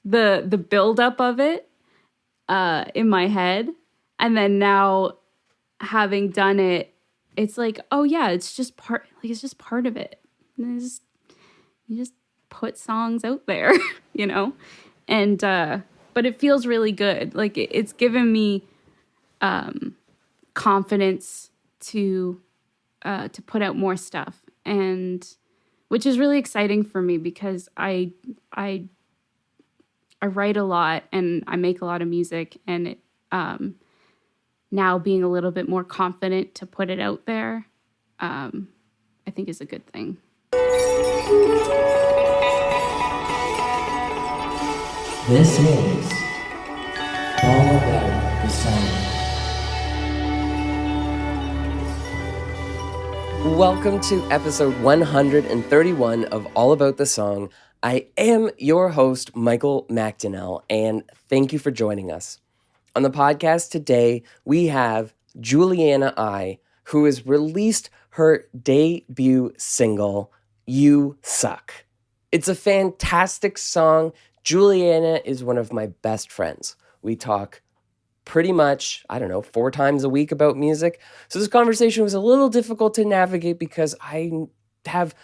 the buildup of it in my head. And then now having done it, it's like, oh yeah, it's just part of it. And you just put songs out there, you know? And but it feels really good. Like it's given me confidence to put out more stuff, and which is really exciting for me because I write a lot and I make a lot of music, and it, now being a little bit more confident to put it out there, I think is a good thing. This is All About the Song. Welcome to episode 131 of All About the Song. I am your host, Michael McDonnell, and thank you for joining us. On the podcast today, we have Juliana Eye, who has released her debut single, You Suck. It's a fantastic song. Juliana is one of my best friends. We talk pretty much, 4 times a week about music. So this conversation was a little difficult to navigate because I have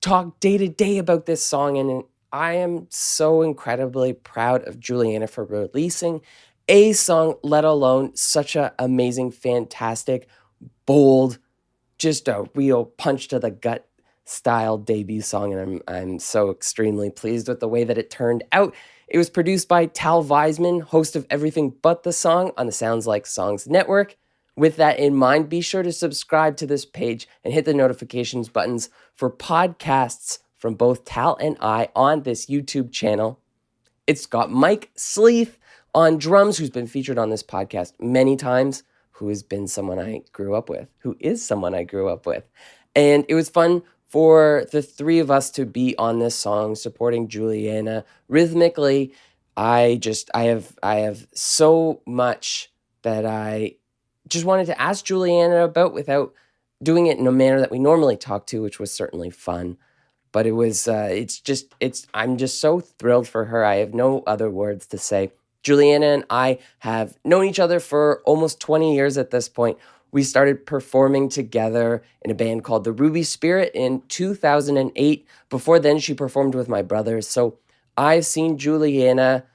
talked day to day about this song, and I am so incredibly proud of Juliana for releasing a song, let alone such an amazing, fantastic, bold, just a real punch to the gut style debut song, and I'm so extremely pleased with the way that it turned out. It was produced by Tal Weisman, host of Everything But the Song on the Sounds Like Songs Network. With that in mind, be sure to subscribe to this page and hit the notifications buttons for podcasts from both Tal and I on this YouTube channel. It's got Mike Sleeth on drums, who's been featured on this podcast many times, who is someone I grew up with. And it was fun for the three of us to be on this song, supporting Juliana rhythmically. I have so much that I just wanted to ask Juliana about without doing it in a manner that we normally talk to, which was certainly fun. But it was, I'm just so thrilled for her. I have no other words to say. Juliana and I have known each other for almost 20 years at this point. We started performing together in a band called the Ruby Spirit in 2008. Before then, she performed with my brothers. So I've seen Juliana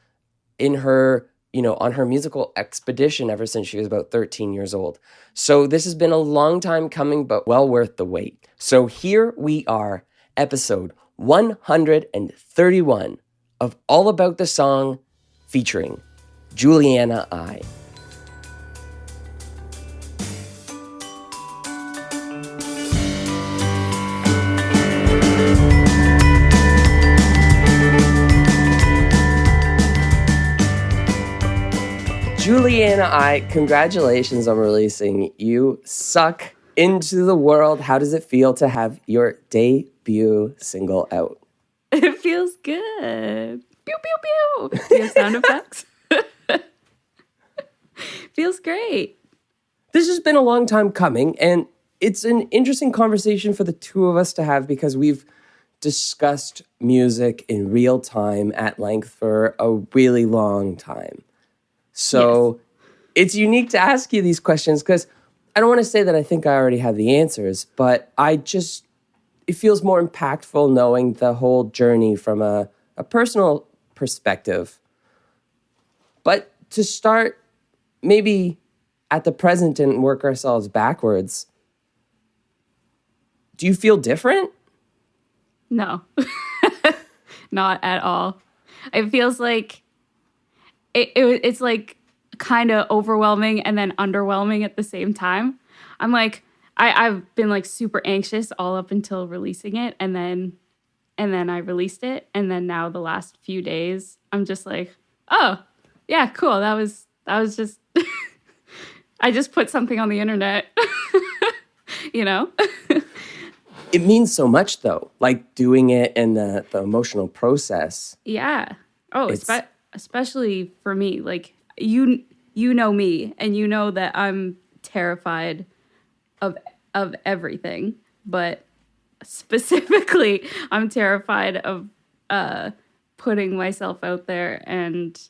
in her, on her musical expedition ever since she was about 13 years old. So this has been a long time coming, but well worth the wait. So here we are, episode 131 of All About the Song, featuring Juliana Eye. Juliana Eye, congratulations on releasing You Suck into the world. How does it feel to have your debut single out? It feels good. Pew, pew, pew. Do you have sound effects? Feels great. This has been a long time coming, and it's an interesting conversation for the two of us to have because we've discussed music in real time at length for a really long time. So It's unique to ask you these questions because I don't want to say that I think I already have the answers, but it feels more impactful knowing the whole journey from a personal perspective. But to start maybe at the present and work ourselves backwards, do you feel different? No, not at all. It feels like it's like kind of overwhelming and then underwhelming at the same time. I'm like, I've been like super anxious all up until releasing it, and then I released it, and then now the last few days I'm just like, oh yeah, cool. That was just I just put something on the internet. It means so much though, like doing it and the emotional process. Yeah. Oh, especially for me, like you know me, and you know that I'm terrified of everything, but specifically I'm terrified of putting myself out there, and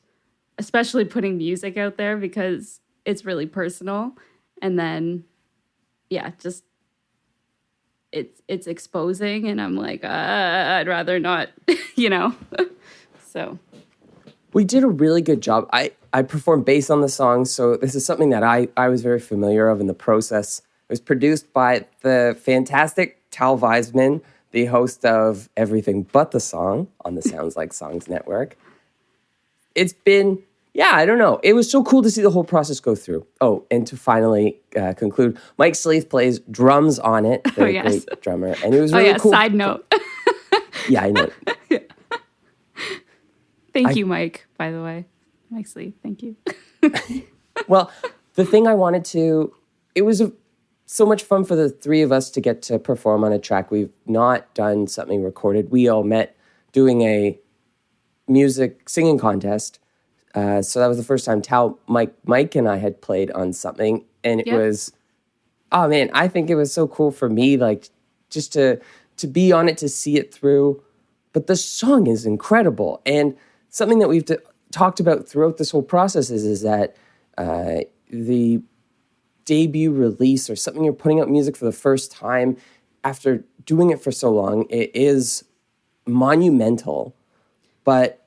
especially putting music out there because it's really personal. And then, yeah, just it's exposing, and I'm like, I'd rather not, So We did a really good job. I performed bass on the song, so this is something that I was very familiar of in the process. It was produced by the fantastic Tal Weisman, the host of Everything But the Song on the Sounds Like Songs Network. It's been, I don't know. It was so cool to see the whole process go through. Oh, and to finally conclude, Mike Sleeth plays drums on it, the great drummer. And it was really cool. Side note. Yeah, I know. Thank you, Mike, by the way. Mike Sleeth, thank you. Well, the thing I wanted to, it was so much fun for the three of us to get to perform on a track. We've not done something recorded. We all met doing a music singing contest. So that was the first time Mike and I had played on something. And it was, oh man, I think it was so cool for me, like just to be on it, to see it through. But the song is incredible. And something that we've talked about throughout this whole process is that the debut release or something you're putting out music for the first time after doing it for so long, it is monumental. But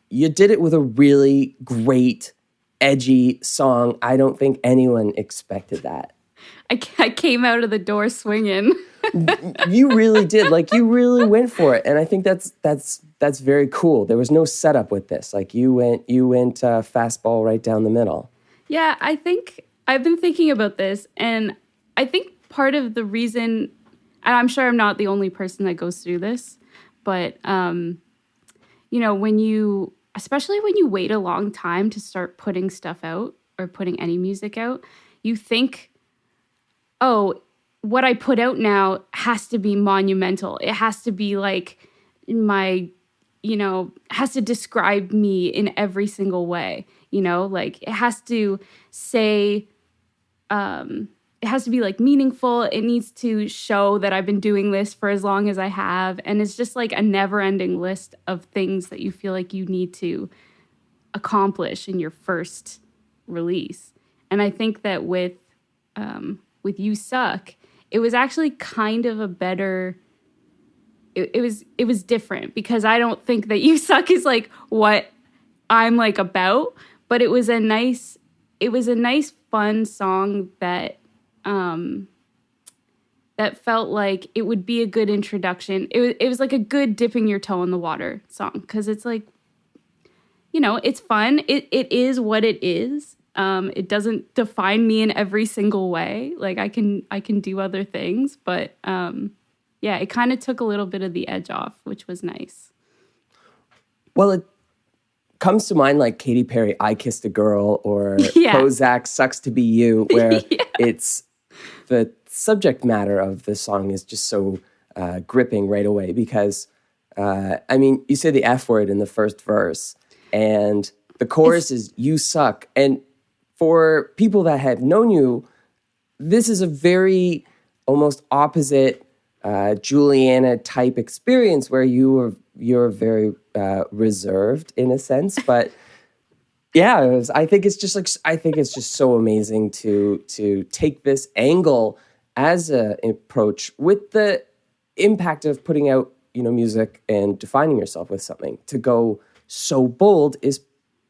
you did it with a really great, edgy song. I don't think anyone expected that. I came out of the door swinging. You really did. Like, you really went for it. And I think that's very cool. There was no setup with this. Like, you went fastball right down the middle. Yeah, I think I've been thinking about this, and I think part of the reason, and I'm sure I'm not the only person that goes through this, but especially when you wait a long time to start putting stuff out or putting any music out, you think, oh, what I put out now has to be monumental. It has to be like has to describe me in every single way, like it has to say, it has to be like meaningful. It needs to show that I've been doing this for as long as I have. And it's just like a never ending list of things that you feel like you need to accomplish in your first release. And I think that with You Suck, it was actually kind of a better, it was different, because I don't think that You Suck is like what I'm like about, but it was a nice fun song that that felt like it would be a good introduction. It was like a good dipping your toe in the water song, because it's like, it's fun. It is what it is. It doesn't define me in every single way. Like I can do other things, but it kind of took a little bit of the edge off, which was nice. Well, it comes to mind like Katy Perry, I Kissed a Girl, or Prozac, Sucks to Be You, where it's the subject matter of the song is just so gripping right away, because, you say the F word in the first verse, and the chorus is You Suck. And for people that have known you, this is a very almost opposite Juliana type experience, where you're very reserved in a sense, but I think it's just so amazing to take this angle as an approach with the impact of putting out music and defining yourself with something. To go so bold is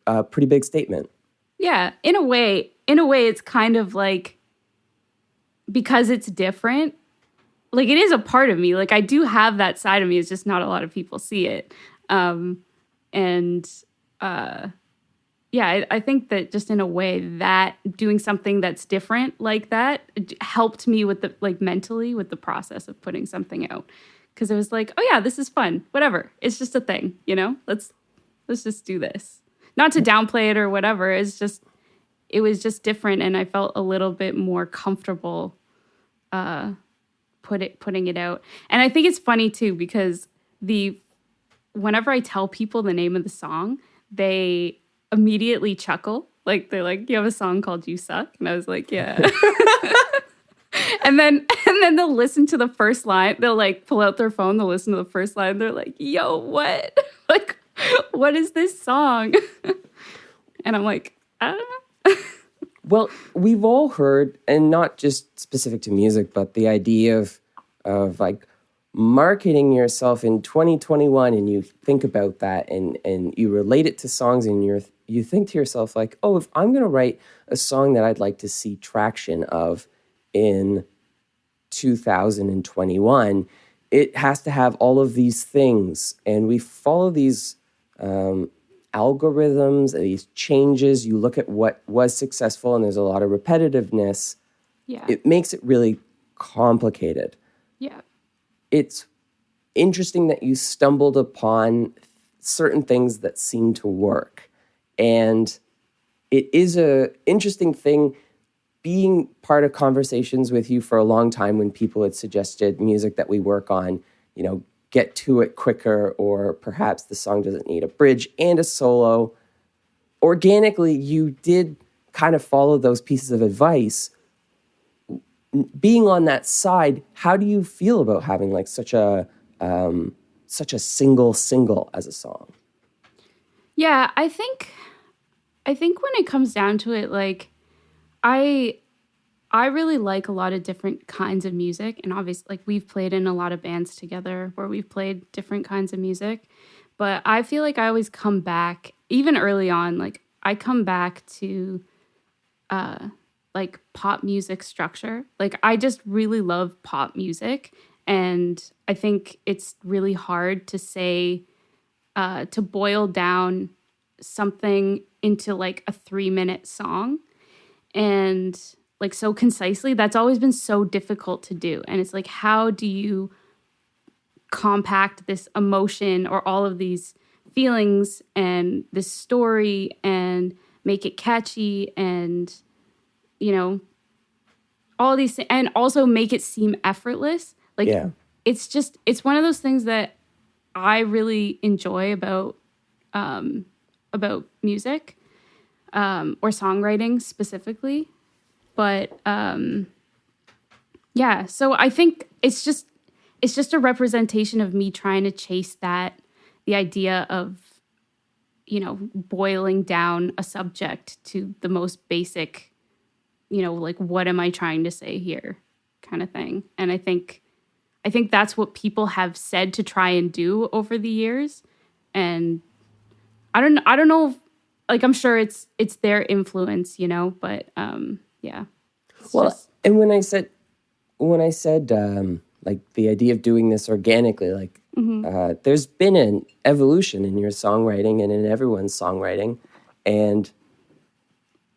a pretty big statement. Yeah, in a way, it's kind of like, because it's different, like it is a part of me. Like I do have that side of me. It's just not a lot of people see it. I think that just in a way that doing something that's different like that helped me with mentally with the process of putting something out. Because it was like, oh yeah, this is fun. Whatever. It's just a thing, Let's just do this. Not to downplay it or whatever. It was just different, and I felt a little bit more comfortable putting it out. And I think it's funny too, because whenever I tell people the name of the song, they immediately chuckle. Like they're like, "You have a song called You Suck?" And I was like, "Yeah." and then they'll listen to the first line. They'll like pull out their phone. They'll listen to the first line. They're like, "Yo, what?" Like, what is this song? And I'm like, I don't know. Well, we've all heard, and not just specific to music, but the idea of like marketing yourself in 2021, and you think about that and you relate it to songs, and you think to yourself like, oh, if I'm going to write a song that I'd like to see traction of in 2021, it has to have all of these things. And we follow these algorithms, these changes. You look at what was successful, and there's a lot of repetitiveness. Yeah. It makes it really complicated. Yeah. It's interesting that you stumbled upon certain things that seem to work. And it is a interesting thing being part of conversations with you for a long time when people had suggested music that we work on, get to it quicker, or perhaps the song doesn't need a bridge and a solo. Organically, you did kind of follow those pieces of advice. Being on that side, how do you feel about having like such a single as a song? Yeah, I think when it comes down to it, like I really like a lot of different kinds of music, and obviously like we've played in a lot of bands together where we've played different kinds of music, but I feel like I always come back, even early on, like I come back to like pop music structure. Like I just really love pop music, and I think it's really hard to say to boil down something into like a 3-minute song and like so concisely. That's always been so difficult to do. And it's like, how do you compact this emotion or all of these feelings and this story and make it catchy and, all these things, and also make it seem effortless. Like, yeah. It's one of those things that I really enjoy about music, or songwriting specifically. But yeah, so I think it's just a representation of me trying to chase the idea of, boiling down a subject to the most basic, like, what am I trying to say here kind of thing. And I think that's what people have said to try and do over the years. And I don't know if, like, I'm sure it's their influence, but yeah. Well, and when I said like the idea of doing this organically, like there's been an evolution in your songwriting and in everyone's songwriting, and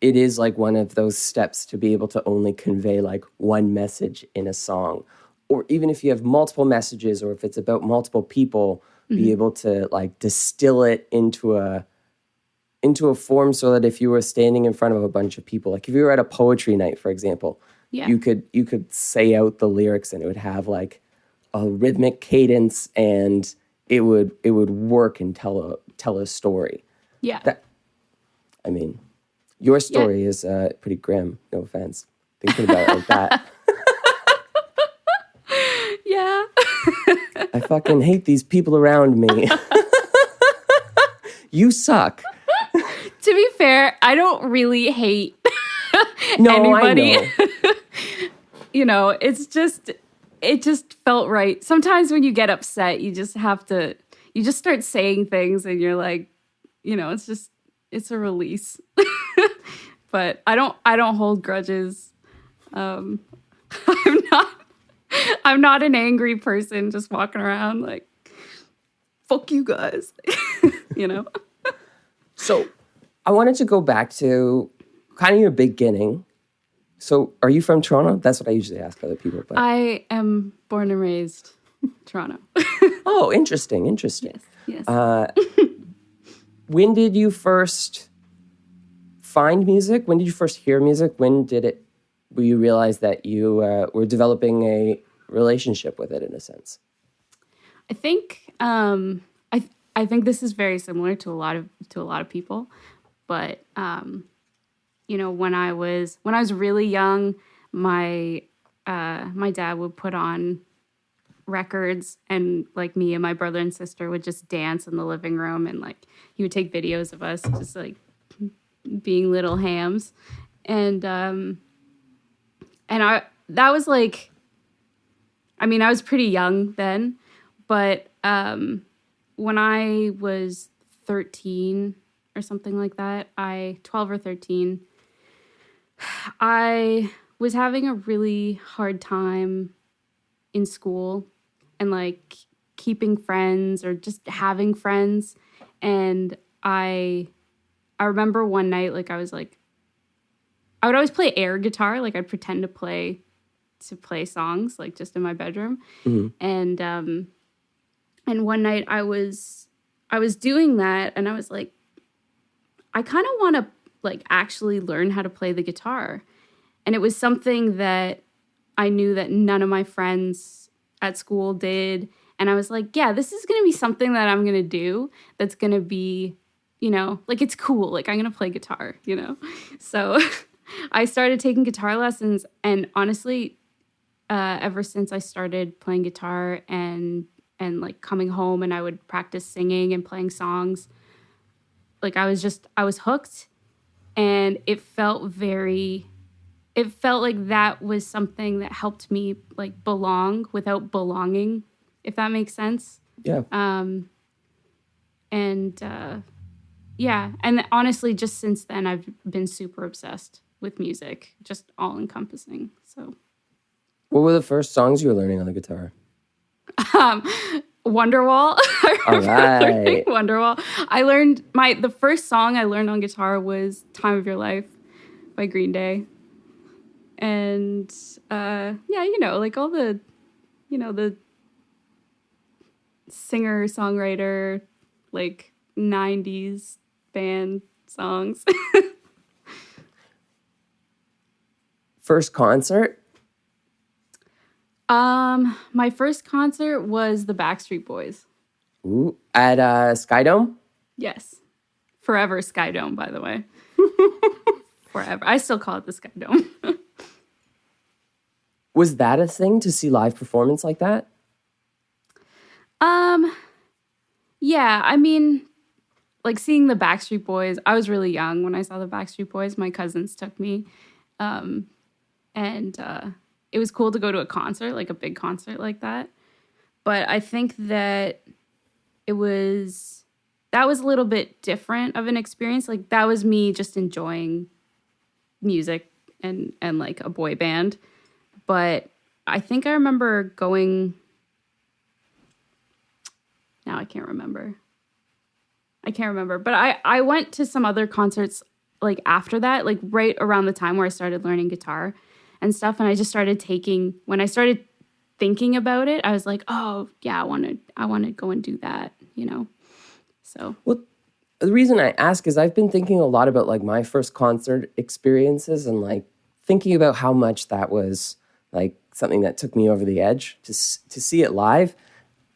it is like one of those steps to be able to only convey like one message in a song, or even if you have multiple messages, or if it's about multiple people, be able to like distill it into a form so that if you were standing in front of a bunch of people, like if you were at a poetry night, for example, you could say out the lyrics and it would have like a rhythmic cadence, and it would work and tell a story. Yeah. Your story is pretty grim. No offense. Thinking about it like that. Yeah. I fucking hate these people around me. You suck. To be fair, I don't really hate anybody. I know. It just felt right. Sometimes when you get upset, you just start saying things and you're like, it's a release. But I don't hold grudges. I'm not an angry person just walking around like, fuck you guys. So I wanted to go back to kind of your beginning. So are you from Toronto? That's what I usually ask other people. But I am born and raised Toronto. Oh, interesting. Yes. When did you first find music? When did you first hear music? When will you realize that you were developing a relationship with it in a sense? I think I think this is very similar to a lot of people, but when I was really young, my dad would put on records, and like me and my brother and sister would just dance in the living room, and like he would take videos of us just like being little hams. And I that was like, I mean, I was pretty young then, but when I was 13 or something like that, 12 or 13, I was having a really hard time in school and like keeping friends or just having friends. And I remember one night, like I would always play air guitar. Like I'd pretend to play songs like just in my bedroom. Mm-hmm. And one night I was doing that, and I was like, I kind of want to like actually learn how to play the guitar. And it was something that I knew that none of my friends at school did. And I was like, yeah, this is going to be something that I'm going to do. That's going to be, you know, like it's cool. Like I'm going to play guitar, you know? So I started taking guitar lessons, and honestly, ever since I started playing guitar and like coming home and I would practice singing and playing songs, like I was hooked, and it felt like that was something that helped me like belong without belonging, if that makes sense. Yeah. Yeah. And honestly, just since then, I've been super obsessed with music, just all encompassing. So. What were the first songs you were learning on the guitar? Wonderwall. All right. Wonderwall. I learned the first song I learned on guitar was "Time of Your Life" by Green Day. And yeah, you know, like all the, you know, the singer-songwriter, like 90s band songs. First concert? My first concert was the Backstreet Boys. Ooh, at Skydome? Yes. Forever Skydome, by the way. Forever. I still call it the Skydome. Was that a thing to see live performance like that? Yeah, I mean, like seeing the Backstreet Boys, I was really young when I saw the Backstreet Boys. My cousins took me. And it was cool to go to a concert, like a big concert like that. But I think that that was a little bit different of an experience. Like that was me just enjoying music and like a boy band. But I think I remember going, now I can't remember. But I went to some other concerts like after that, like right around the time where I started learning guitar and stuff. And I just started when I started thinking about it, I was like, oh yeah, I want to go and do that, you know? So. Well, the reason I ask is I've been thinking a lot about like my first concert experiences and like thinking about how much that was like something that took me over the edge to see it live.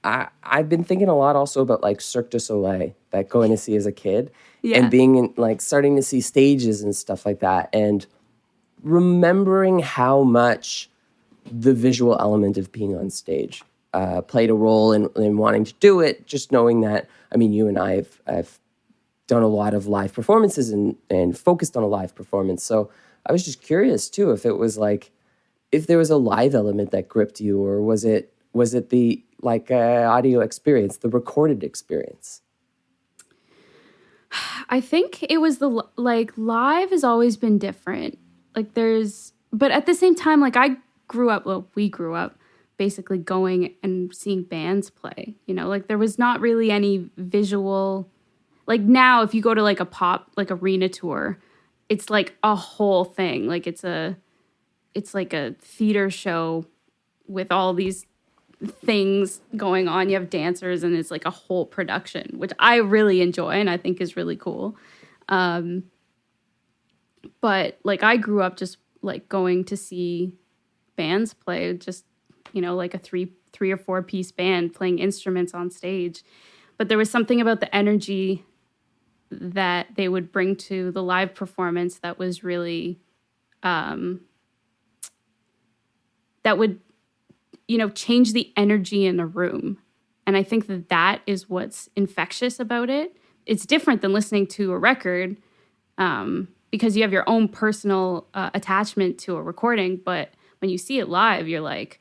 I've been thinking a lot also about like Cirque du Soleil, that going to see as a kid, and being in, like starting to see stages and stuff like that, and remembering how much the visual element of being on stage played a role in wanting to do it. Just knowing that, I mean, you and I have done a lot of live performances and focused on a live performance. So I was just curious too if it was like, if there was a live element that gripped you, or was it the like audio experience, the recorded experience? I think it was live has always been different. Like but at the same time, like we grew up basically going and seeing bands play, you know, like there was not really any visual, like now if you go to like a pop, like arena tour, it's like a whole thing. Like it's like a theater show with all these things going on. You have dancers and it's like a whole production, which I really enjoy and I think is really cool. But like I grew up just like going to see bands play, just, you know, like a three or four piece band playing instruments on stage. But there was something about the energy that they would bring to the live performance that was really, that would, change the energy in a room. And I think that is what's infectious about it. It's different than listening to a record because you have your own personal attachment to a recording. But when you see it live, you're like,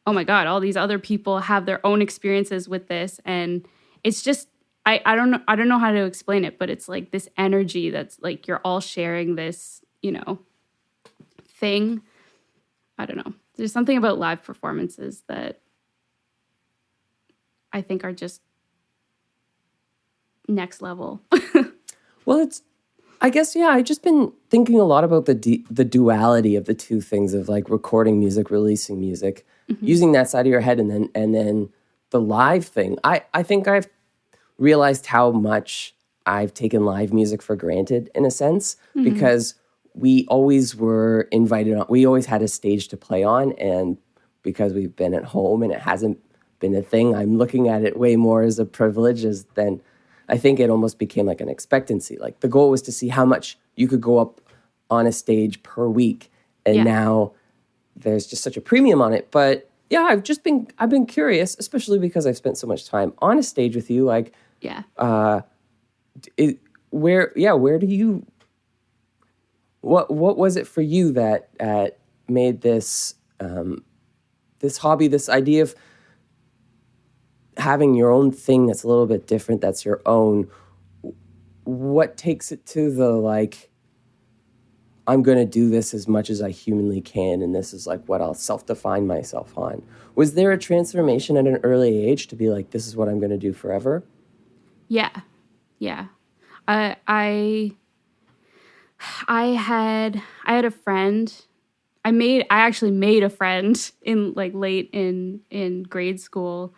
oh my God, all these other people have their own experiences with this. And it's just, I don't know how to explain it, but it's like this energy that's like you're all sharing this, thing. I don't know. There's something about live performances that I think are just next level. Well, I guess, yeah, I've just been thinking a lot about the duality of the two things of like recording music, releasing music, using that side of your head, and then the live thing. I think I've realized how much I've taken live music for granted in a sense, because we always were invited on, we always had a stage to play on, and because we've been at home and it hasn't been a thing, I'm looking at it way more as a privilege than I think it almost became like an expectancy. Like the goal was to see how much you could go up on a stage per week, and now there's just such a premium on it. But yeah, I've been curious, especially because I've spent so much time on a stage with you. Like, where do you? What was it for you that made this this hobby, this idea of having your own thing that's a little bit different, that's your own? What takes it to the like, I'm going to do this as much as I humanly can, and this is like what I'll self-define myself on? Was there a transformation at an early age to be like, this is what I'm going to do forever? Yeah. I had a friend. I actually made a friend in like late in grade school,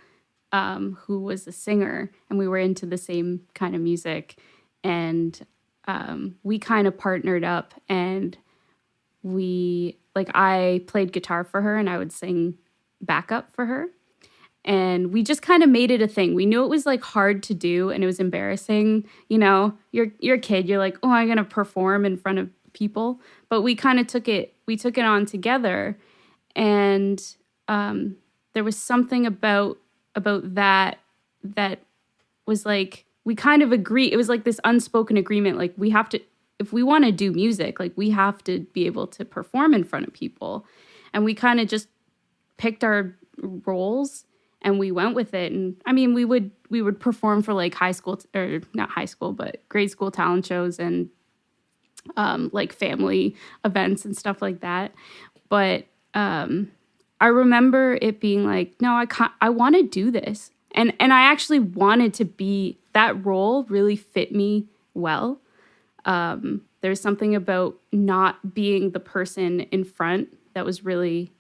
who was a singer, and we were into the same kind of music, and we kind of partnered up, and I played guitar for her and I would sing backup for her. And we just kind of made it a thing. We knew it was like hard to do and it was embarrassing. You're a kid. You're like, oh, I'm going to perform in front of people. But we kind of took it on together. And there was something about that was like, we kind of agree. It was like this unspoken agreement. Like we have to, if we want to do music, like we have to be able to perform in front of people. And we kind of just picked our roles and we went with it. And I mean, we would perform for like high school, or not high school, but grade school talent shows and like family events and stuff like that. But I remember it being like, no, I want to do this. And I actually wanted to be, that role really fit me well. There's something about not being the person in front that was really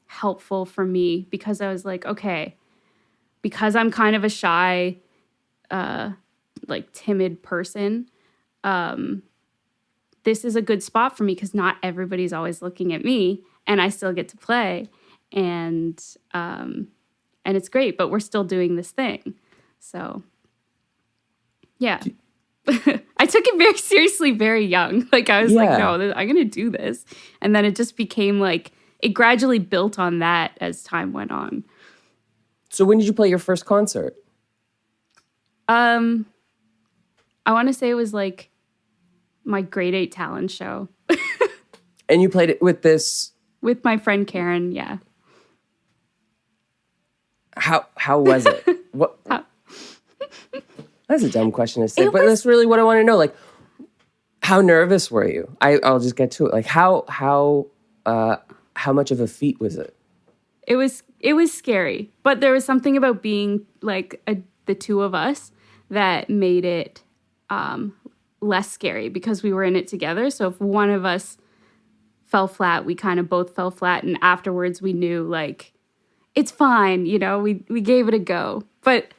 helpful for me, because I was like, okay, because I'm kind of a shy, like timid person, this is a good spot for me because not everybody's always looking at me and I still get to play, and it's great, but we're still doing this thing. So yeah. I took it very seriously, very young. Like I was like, no, I'm going to do this. And then it just became like, it gradually built on that as time went on. So when did you play your first concert? I want to say it was like my grade 8 talent show. And you played it with this? With my friend Karen, yeah. How was it? What? That's a dumb question to say, but that's really what I want to know. Like, how nervous were you? I'll just get to it. Like, how much of a feat was it? It was scary, but there was something about being like the two of us that made it less scary because we were in it together. So if one of us fell flat, we kind of both fell flat, and afterwards we knew like it's fine. We gave it a go. But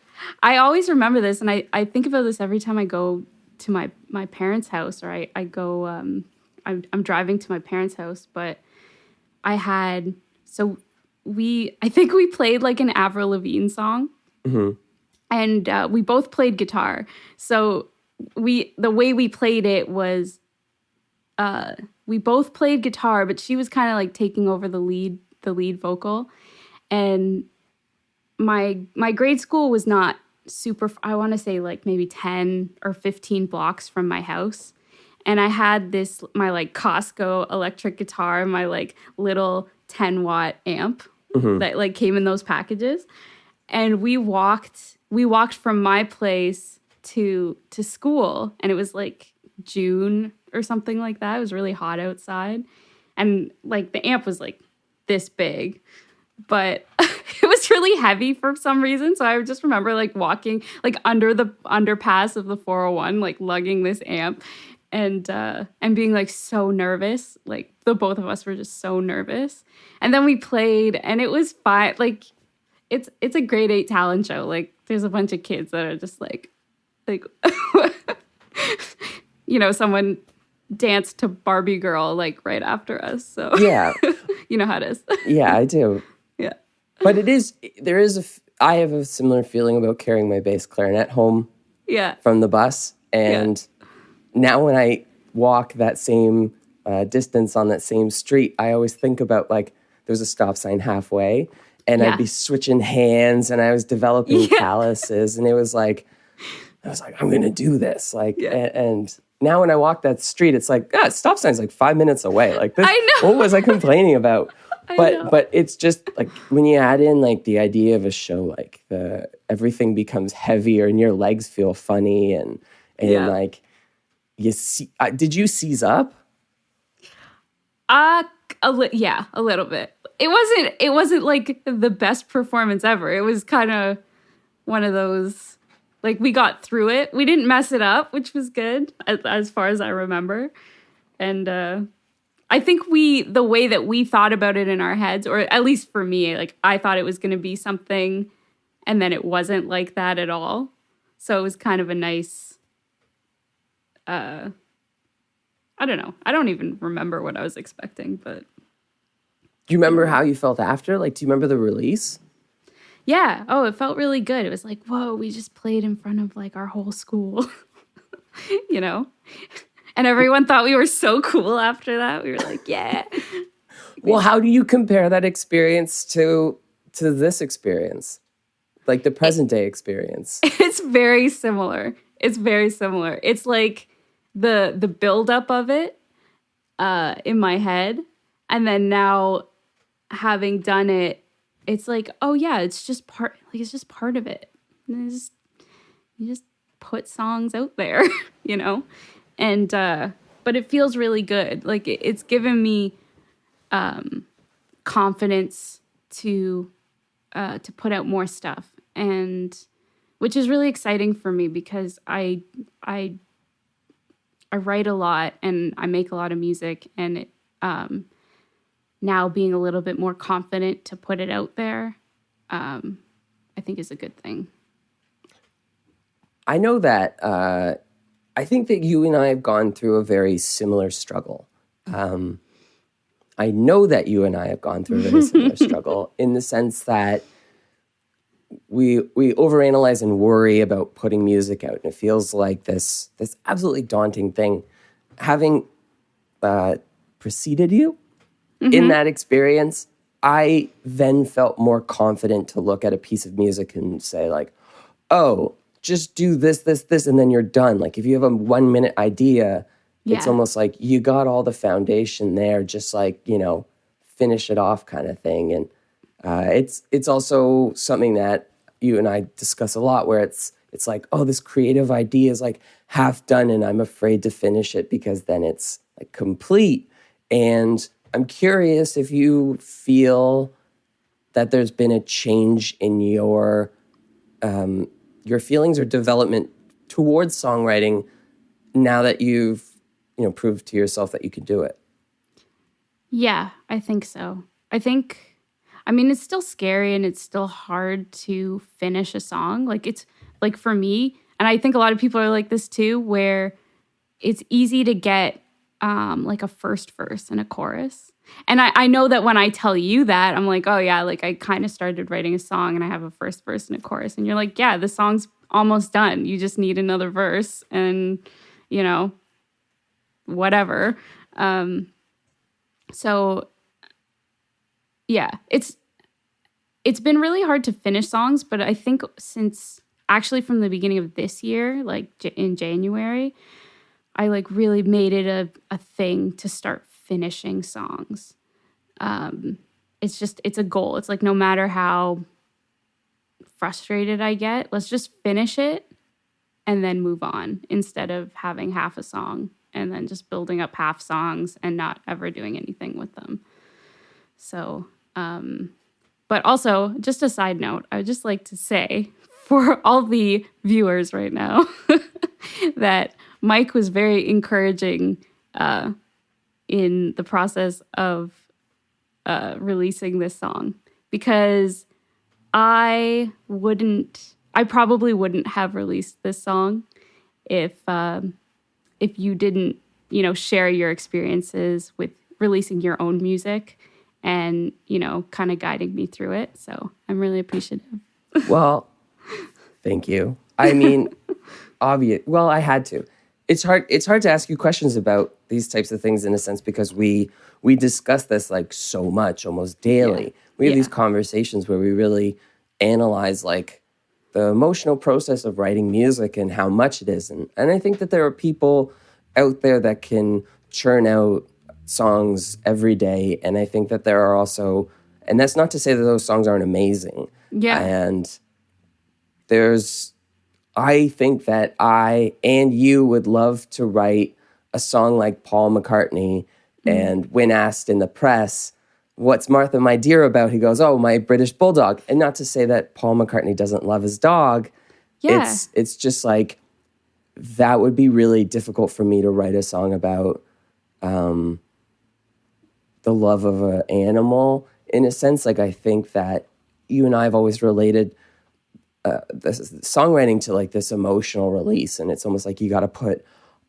I always remember this, and I think about this every time I go to my parents' house, or I go, I'm driving to my parents' house, but I think we played like an Avril Lavigne song, and we both played guitar. So the way we played it was, we both played guitar, but she was kind of like taking over the lead the lead vocal. And my grade school was not super, I want to say like maybe 10 or 15 blocks from my house. And I had my like Costco electric guitar, my like little 10-watt amp that like came in those packages. And we walked from my place to school, and it was like June or something like that. It was really hot outside. And like the amp was like this big, but it was really heavy for some reason. So I just remember like walking like under the underpass of the 401, like lugging this amp and being like so nervous. Like the both of us were just so nervous. And then we played and it was fine. Like it's a grade 8 talent show. Like there's a bunch of kids that are just like you know, someone danced to Barbie Girl like right after us. So Yeah. You know how it is. Yeah, I do. Yeah. But I have a similar feeling about carrying my bass clarinet home from the bus. And now when I walk that same distance on that same street, I always think about like there's a stop sign halfway and I'd be switching hands and I was developing calluses and I was like, I'm going to do this. Like, and now when I walk that street, it's like, stop sign's like 5 minutes away. Like this, I know. What was I complaining about? But it's just like when you add in like the idea of a show, like everything becomes heavier and your legs feel funny and like you see. Did you seize up? A little bit. It wasn't like the best performance ever. It was kind of one of those. Like we got through it. We didn't mess it up, which was good as far as I remember. And I think the way that we thought about it in our heads, or at least for me, like I thought it was going to be something and then it wasn't like that at all. So it was kind of a nice, I don't know. I don't even remember what I was expecting, but. Do you remember how you felt after? Like, do you remember the release? Yeah. Oh, it felt really good. It was like, whoa, we just played in front of like our whole school, you know? And everyone thought we were so cool after that. We were like, yeah. Well, how do you compare that experience to this experience? Like the present day experience? It's very similar. It's very similar. It's like the buildup of it in my head. And then now having done it, it's like, oh yeah, it's just part of it. And you just put songs out there, you know? And but it feels really good. Like it's given me confidence to put out more stuff, and which is really exciting for me because I write a lot and I make a lot of music, and now being a little bit more confident to put it out there, I think is a good thing. I know that I think that you and I have gone through a very similar struggle. I know that you and I have gone through a very similar struggle in the sense that we overanalyze and worry about putting music out, and it feels like this absolutely daunting thing. Having preceded you in that experience, I then felt more confident to look at a piece of music and say like, oh, just do this, and then you're done. Like if you have a 1 minute idea, it's almost like you got all the foundation there, just like, you know, finish it off kind of thing. And it's also something that you and I discuss a lot where it's like, oh, this creative idea is like half done and I'm afraid to finish it because then it's like complete. And I'm curious if you feel that there's been a change in your feelings or development towards songwriting now that you've, you know, proved to yourself that you can do it. Yeah, I think so. I mean, it's still scary and it's still hard to finish a song. Like it's like for me, and I think a lot of people are like this too, where it's easy to get like a first verse and a chorus. And I know that when I tell you that, I'm like, oh yeah, like I kind of started writing a song and I have a first verse and a chorus. And you're like, yeah, the song's almost done. You just need another verse and, you know, whatever. So yeah, it's been really hard to finish songs, but I think since actually from the beginning of this year, like in January, I like really made it a thing to start finishing songs. It's a goal. It's like no matter how frustrated I get, let's just finish it and then move on instead of having half a song and then just building up half songs and not ever doing anything with them. So, but also, just a side note, I would just like to say for all the viewers right now that Mike was very encouraging in the process of releasing this song, because I probably wouldn't have released this song if you didn't, share your experiences with releasing your own music and, kind of guiding me through it. So I'm really appreciative. Well, thank you. I mean, obvious. Well, I had to. It's hard to ask you questions about these types of things in a sense, because we discuss this like so much, almost daily. Yeah. We have these conversations where we really analyze like the emotional process of writing music and how much it is. And I think that there are people out there that can churn out songs every day. And I think that there are also, and that's not to say that those songs aren't amazing. Yeah. And I think that I and you would love to write a song like Paul McCartney. And when asked in the press, what's Martha, my dear about? He goes, oh, my British bulldog. And not to say that Paul McCartney doesn't love his dog. Yeah. It's just like, that would be really difficult for me to write a song about the love of an animal. In a sense, like I think that you and I have always related this songwriting to like this emotional release. And it's almost like you got to put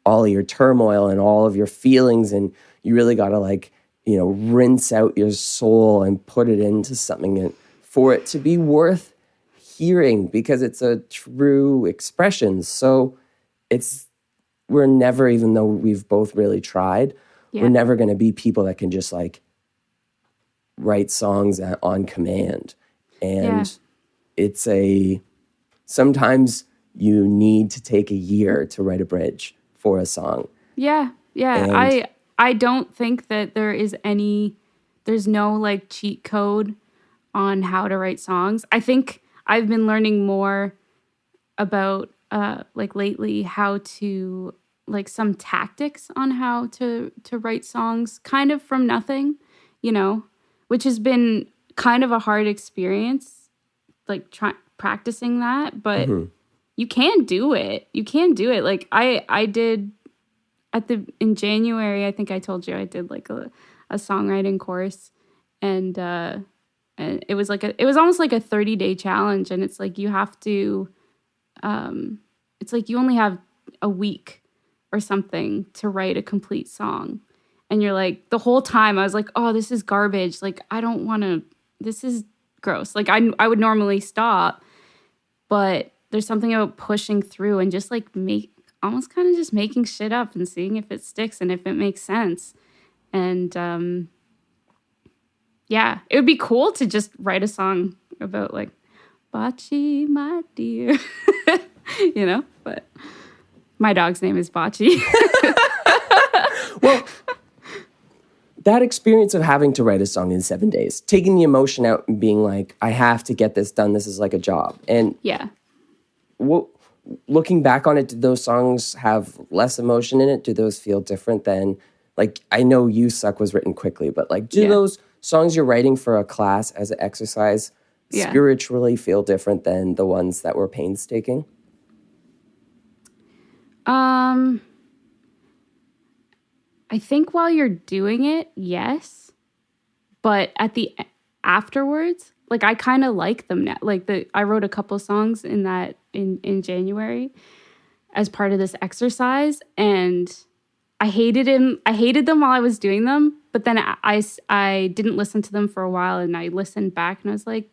all of your turmoil and all of your feelings, and you really got to like, rinse out your soul and put it into something, and for it to be worth hearing, because it's a true expression. So we're never, even though we've both really tried, we're never going to be people that can just like write songs on command. And sometimes you need to take a year to write a bridge for a song. Yeah. And I don't think that there's no like cheat code on how to write songs. I think I've been learning more about like lately how to like some tactics on how to write songs kind of from nothing, which has been kind of a hard experience, like practicing that, but you can do it. Like I did in January, I think I told you I did like a songwriting course, and it was almost like a 30-day challenge. And it's like, you have to, it's like you only have a week or something to write a complete song. And you're like, the whole time I was like, oh, this is garbage. Like, I don't want to, this is gross. Like I would normally stop, but there's something about pushing through and just like almost kind of just making shit up and seeing if it sticks and if it makes sense. And it would be cool to just write a song about like, Bocce, my dear, but my dog's name is Bocce. Well, that experience of having to write a song in 7 days, taking the emotion out and being like, I have to get this done. This is like a job. And looking back on it, did those songs have less emotion in it? Do those feel different than, like, I know You Suck was written quickly, but like, do those songs you're writing for a class as an exercise spiritually feel different than the ones that were painstaking? I think while you're doing it, yes. But afterwards, like I kind of like them now. Like I wrote a couple songs in January as part of this exercise, and I hated them while I was doing them. But then I didn't listen to them for a while, and I listened back, and I was like,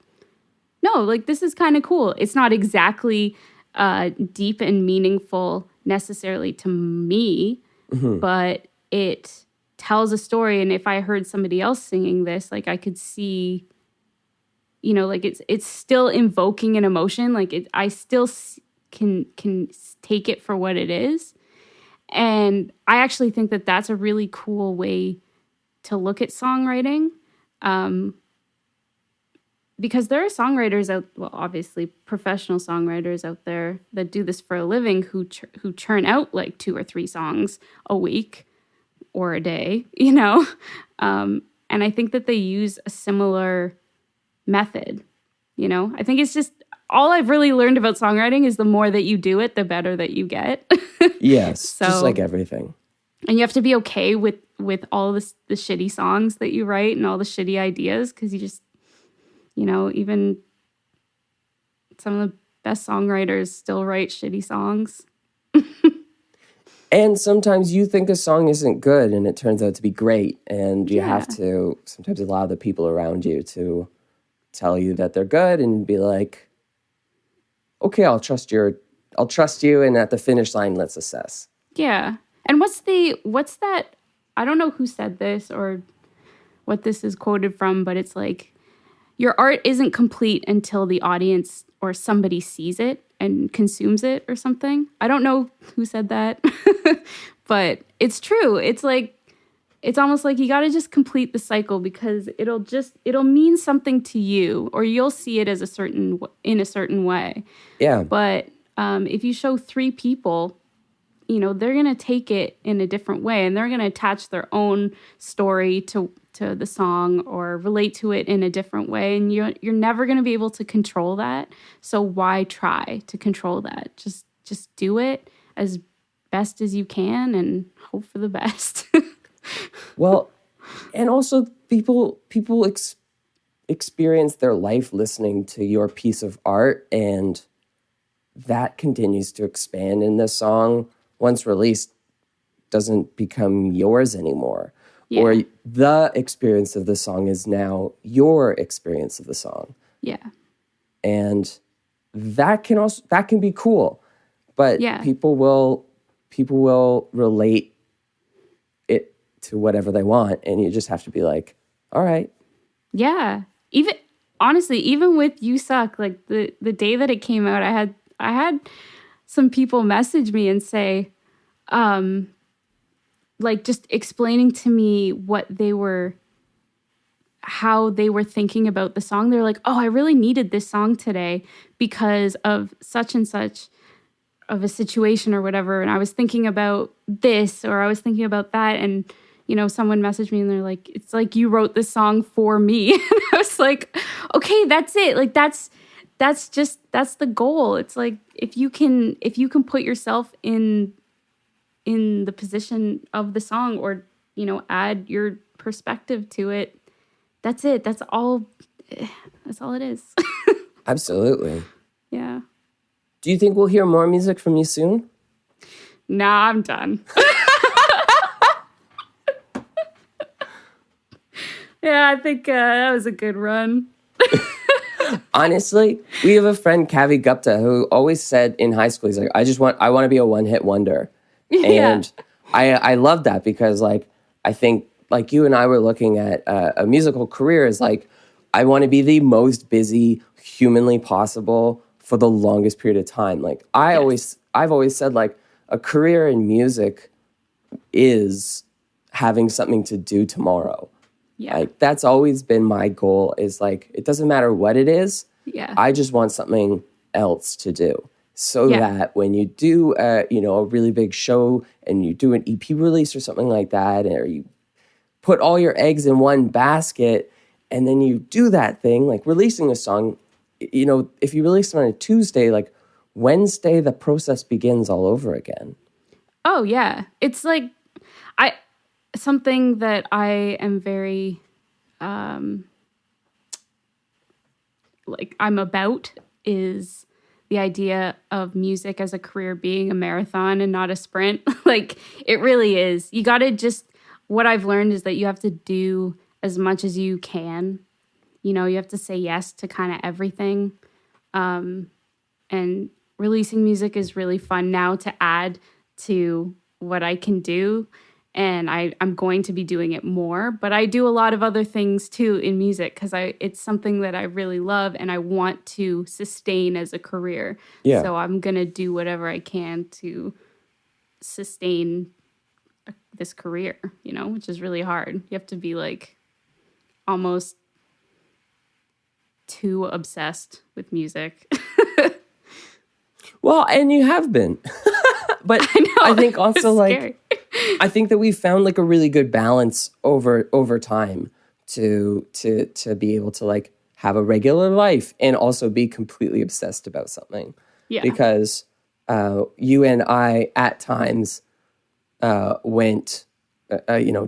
no, like this is kind of cool. It's not exactly deep and meaningful necessarily to me, but it tells a story. And if I heard somebody else singing this, like I could see you know, like it's still invoking an emotion. Like I still can take it for what it is. And I actually think that that's a really cool way to look at songwriting. Because there are songwriters out, well, obviously professional songwriters out there that do this for a living who churn out like 2 or 3 songs a week or a day, you know? And I think that they use a similar method, you know? I think it's just, all I've really learned about songwriting is the more that you do it, the better that you get. Yes, just like everything. And you have to be okay with all the shitty songs that you write and all the shitty ideas, because you just, you know, even some of the best songwriters still write shitty songs. And sometimes you think a song isn't good and it turns out to be great. And you have to sometimes allow the people around you to tell you that they're good and be like, okay, I'll trust you. And at the finish line, let's assess. Yeah. And what's that? I don't know who said this or what this is quoted from, but it's like, your art isn't complete until the audience or somebody sees it and consumes it or something. I don't know who said that, but it's true. It's like, it's almost like you got to just complete the cycle, because it'll mean something to you, or you'll see it as in a certain way. Yeah. But if you show 3 people, you know, they're going to take it in a different way, and they're going to attach their own story to the song or relate to it in a different way. And you're never going to be able to control that. So why try to control that? Just do it as best as you can and hope for the best. Well, and also people experience their life listening to your piece of art, and that continues to expand. And the song, once released, doesn't become yours anymore. Yeah. Or the experience of the song is now your experience of the song. Yeah. And that can be cool. But people will relate it to whatever they want, and you just have to be like, all right. Yeah. Even with You Suck, like the day that it came out, I had some people message me and say, like, just explaining to me how they were thinking about the song. They're like, oh, I really needed this song today because of such and such of a situation or whatever. And I was thinking about this, or I was thinking about that. And, you know, someone messaged me and they're like, it's like you wrote this song for me. And I was like, okay, that's it. Like, that's the goal. It's like, if you can put yourself in the position of the song, or, you know, add your perspective to it, that's it. That's all it is. Absolutely. Yeah. Do you think we'll hear more music from you soon? Nah, I'm done. Yeah, I think that was a good run. Honestly, we have a friend, Kavi Gupta, who always said in high school, he's like, I want to be a one-hit wonder. Yeah. And I love that, because, like, I think, like, you and I were looking at a musical career as, like, I want to be the most busy humanly possible for the longest period of time. Like, I've always said, like, a career in music is having something to do tomorrow. Yeah. Like, that's always been my goal, is, like, it doesn't matter what it is. Yeah. I just want something else to do. So that when you do, a really big show and you do an EP release or something like that, or you put all your eggs in one basket, and then you do that thing, like releasing a song, you know, if you release it on a Tuesday, like Wednesday, the process begins all over again. Oh, yeah. It's like, something that I am very, I'm about is the idea of music as a career being a marathon and not a sprint. Like, it really is. You got to what I've learned is that you have to do as much as you can. You know, you have to say yes to kind of everything. And releasing music is really fun now to add to what I can do. and I'm going to be doing it more. But I do a lot of other things too in music because it's something that I really love and I want to sustain as a career. Yeah. So I'm going to do whatever I can to sustain this career, which is really hard. You have to be like almost too obsessed with music. Well, and you have been. But I think also like I think that we've found like a really good balance over time to be able to like have a regular life and also be completely obsessed about something. Yeah. Because you and I at times went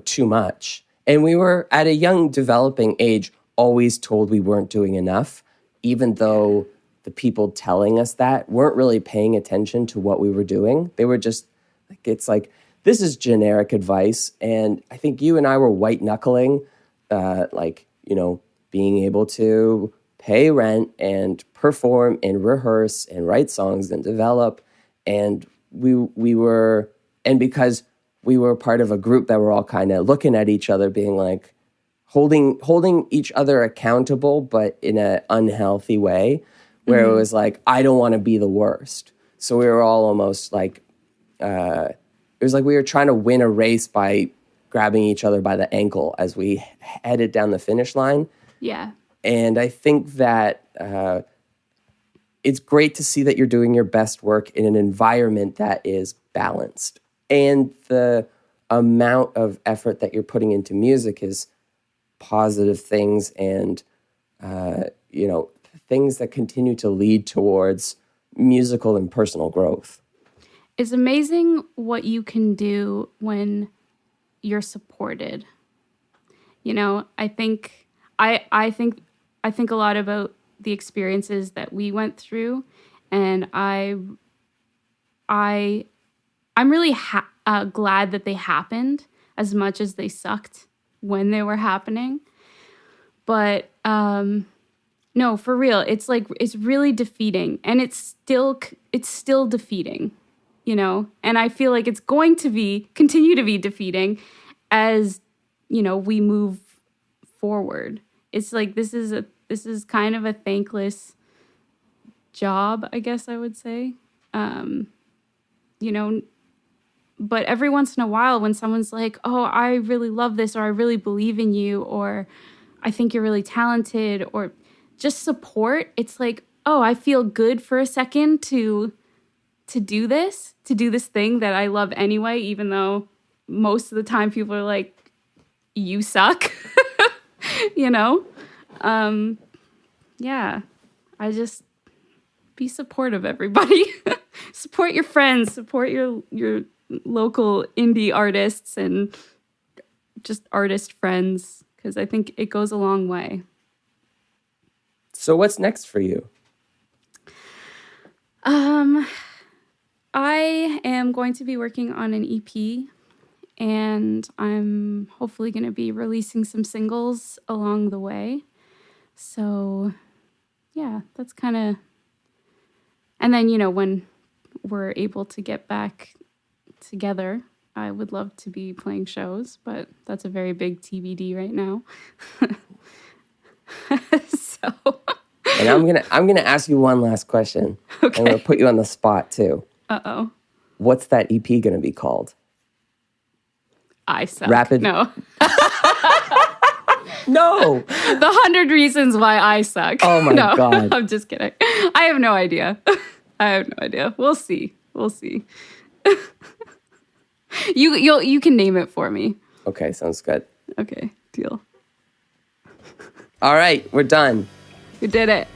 too much, and we were at a young developing age always told we weren't doing enough, even though the people telling us that weren't really paying attention to what we were doing. They were just like, it's like, this is generic advice. And I think you and I were white knuckling, being able to pay rent and perform and rehearse and write songs and develop. And because we were part of a group that were all kind of looking at each other, being like, holding each other accountable, but in an unhealthy way, where it was like, I don't want to be the worst. So we were all almost like, it was like we were trying to win a race by grabbing each other by the ankle as we headed down the finish line. Yeah. And I think that it's great to see that you're doing your best work in an environment that is balanced. And the amount of effort that you're putting into music is positive things and, things that continue to lead towards musical and personal growth. It's amazing what you can do when you're supported. I think a lot about the experiences that we went through, and I'm really glad that they happened as much as they sucked when they were happening. But no, for real, it's like it's really defeating, and it's still defeating, And I feel like it's going to continue to be defeating as we move forward. It's like this is kind of a thankless job, I guess I would say. But every once in a while when someone's like, oh, I really love this, or I really believe in you, or I think you're really talented, or just support, it's like, oh, I feel good for a second to do this thing that I love anyway, even though most of the time people are like, you suck, Yeah, I just be supportive, everybody. Support your friends, support your local indie artists and just artist friends, because I think it goes a long way. So what's next for you? I am going to be working on an EP, and I'm hopefully going to be releasing some singles along the way. So, yeah, that's kind of... And then, when we're able to get back together, I would love to be playing shows, but that's a very big TBD right now. And I'm gonna ask you one last question. Okay. I'm gonna put you on the spot too. Uh-oh. What's that EP gonna be called? I Suck. Rapid. No. No. The 100 Reasons Why I Suck. Oh my God. I'm just kidding. I have no idea. We'll see. You can name it for me. Okay, sounds good. Okay, deal. All right, we're done. We did it.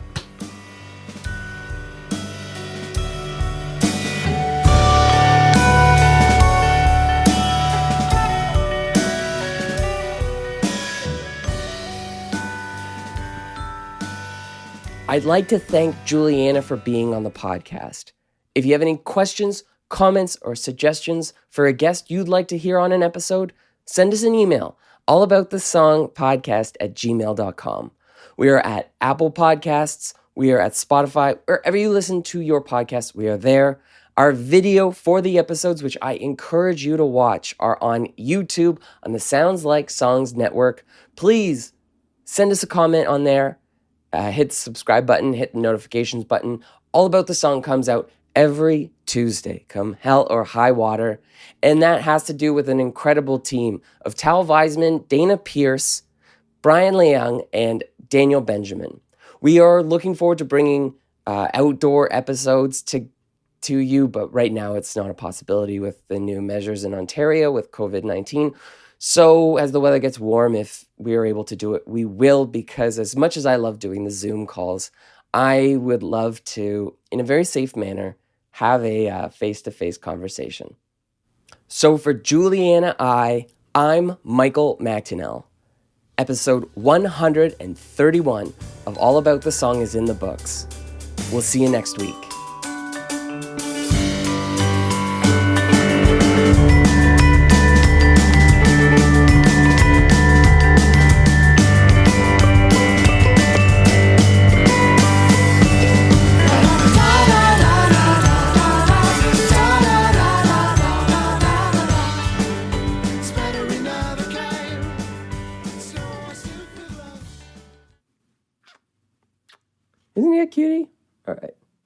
I'd like to thank Juliana for being on the podcast. If you have any questions, comments, or suggestions for a guest you'd like to hear on an episode, send us an email, allaboutthesongpodcast@gmail.com. We are at Apple Podcasts. We are at Spotify. Wherever you listen to your podcasts, we are there. Our video for the episodes, which I encourage you to watch, are on YouTube on the Sounds Like Songs Network. Please send us a comment on there. Hit the subscribe button, hit the notifications button. All About the Song comes out every Tuesday, come hell or high water. And that has to do with an incredible team of Tal Weisman, Dana Pierce, Brian Leung, and Daniel Benjamin. We are looking forward to bringing outdoor episodes to you, but right now it's not a possibility with the new measures in Ontario with COVID-19. So as the weather gets warm, if we are able to do it, we will, because as much as I love doing the Zoom calls, I would love to, in a very safe manner, have a face-to-face conversation. So for Juliana Eye, I'm Michael McTinnell. Episode 131 of All About the Song is in the books. We'll see you next week. Isn't he a cutie? All right.